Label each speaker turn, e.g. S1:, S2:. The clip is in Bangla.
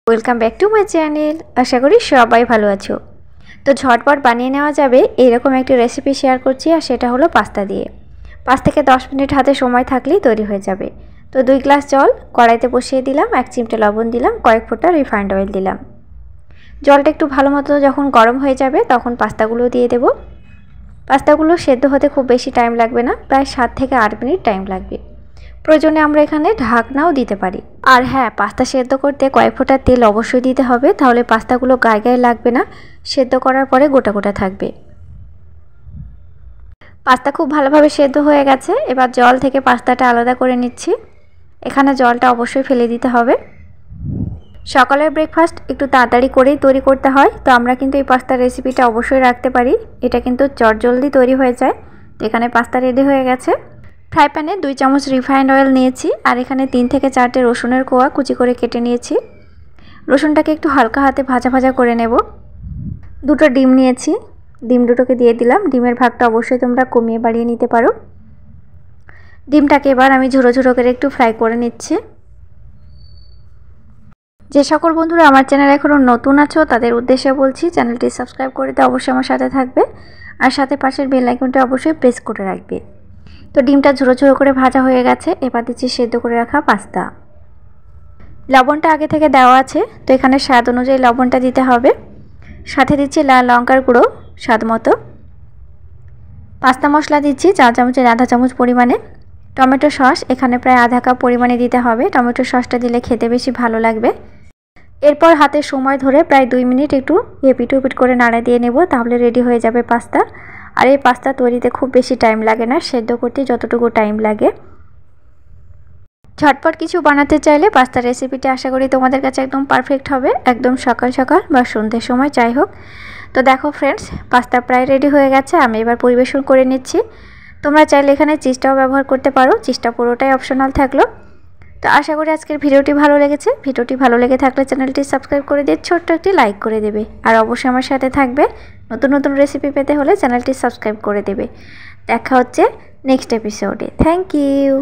S1: Welcome back to my channel. আশা করি সবাই ভালো আছো। তো ঝটপট বানিয়ে নেওয়া যাবে এরকম একটি রেসিপি শেয়ার করছি, আর সেটা হলো পাস্তা দিয়ে। 5 থেকে 10 মিনিট হাতে সময় থাকলেই তৈরি হয়ে যাবে। তো 2 গ্লাস জল কড়াইতে বসিয়ে দিলাম, 1 চিমটে লবণ দিলাম, কয়েক ফোঁটা রিফাইন্ড অয়েল দিলাম। জলটা একটু ভালো মতো যখন গরম হয়ে যাবে তখন পাস্তাগুলো দিয়ে দেব। পাস্তাগুলো সেদ্ধ হতে খুব বেশি টাইম লাগবে না, প্রায় 7 থেকে 8 মিনিট টাইম লাগবে। প্রয়োজনে আমরা এখানে ঢাকনাও দিতে পারি। আর হ্যাঁ, পাস্তা সেদ্ধ করতে কয়েক ফোঁটা তেল অবশ্যই দিতে হবে, তাহলে পাস্তাগুলো গায়ে গায়ে লাগবে না, সেদ্ধ করার পরে গোটা গোটা থাকবে। পাস্তা খুব ভালোভাবে সেদ্ধ হয়ে গেছে। এবার জল থেকে পাস্তাটা আলাদা করে নিচ্ছি। এখানে জলটা অবশ্যই ফেলে দিতে হবে। সকালের ব্রেকফাস্ট একটু তাড়াতাড়ি করেই তৈরি করতে হয়, তো আমরা কিন্তু এই পাস্তার রেসিপিটা অবশ্যই রাখতে পারি। এটা কিন্তু চটজলদি তৈরি হয়ে যায়। তো এখানে পাস্তা রেডি হয়ে গেছে। ফ্রাই প্যানে 2 চামচ রিফাইন্ড অয়েল নিয়েছি, আর এখানে 3 থেকে 4টে রসুনের কোয়া কুচি করে কেটে নিয়েছি। রসুনটাকে একটু হালকা হাতে ভাজা ভাজা করে নেব। 2টো ডিম নিয়েছি, ডিম দুটোকে দিয়ে দিলাম। ডিমের ভাগটা অবশ্যই তোমরা কমিয়ে বাড়িয়ে নিতে পারো। ডিমটাকে এবার আমি ঝুরো ঝুরো করে একটু ফ্রাই করে নিচ্ছি। যে সকল বন্ধুরা আমার চ্যানেল এখনও নতুন আছো তাদের উদ্দেশ্যে বলছি, চ্যানেলটি সাবস্ক্রাইব করে দিয়ে অবশ্যই আমার সাথে থাকবে, আর সাথে পাশের বেল আইকনটা অবশ্যই প্রেস করে রাখবে। তো ডিমটা ঝুরো ঝুরো করে ভাজা হয়ে গেছে। এবার দিচ্ছি সেদ্ধ করে রাখা পাস্তা। লবণটা আগে থেকে দেওয়া আছে, তো এখানে স্বাদ অনুযায়ী লবণটা দিতে হবে। সাথে দিচ্ছি লাল লঙ্কার গুঁড়ো স্বাদ মতো। পাস্তা মশলা দিচ্ছি 4 চামচের আধা চামচ পরিমাণে। টমেটো সস এখানে প্রায় আধা কাপ পরিমাণে দিতে হবে। টমেটো সসটা দিলে খেতে বেশি ভালো লাগবে। এরপর হাতে সময় ধরে প্রায় 2 মিনিট একটু এপিট ওপিট করে নাড়া দিয়ে নেব, তাহলে রেডি হয়ে যাবে পাস্তা। আর এই পাস্তা তৈরিতে খুব বেশি টাইম লাগে না, সেদ্ধ করতে যতটুকু টাইম লাগে। ঝটপট কিছু বানাতে চাইলে পাস্তা রেসিপিটা আশা করি তোমাদের কাছে একদম পারফেক্ট হবে, একদম সকাল সকাল বা সন্ধ্যের সময় যাই হোক। তো দেখো ফ্রেন্ডস, পাস্তা প্রায় রেডি হয়ে গেছে। আমি এবার পরিবেশন করে নিচ্ছি। তোমরা চাইলে এখানে চিজটাও ব্যবহার করতে পারো, চিজটা পুরোটাই অপশনাল থাকলো। তো আশা করি আজকের ভিডিওটি ভালো লেগেছে। ভিডিওটি ভালো লেগে থাকলে চ্যানেলটি সাবস্ক্রাইব করে দিয়ে ছোট্ট একটি লাইক করে দেবে, আর অবশ্যই আমার সাথে থাকবে। নতুন নতুন রেসিপি পেতে হলে চ্যানেলটি সাবস্ক্রাইব করে দেবে। দেখা হচ্ছে নেক্সট এপিসোডে। Thank you.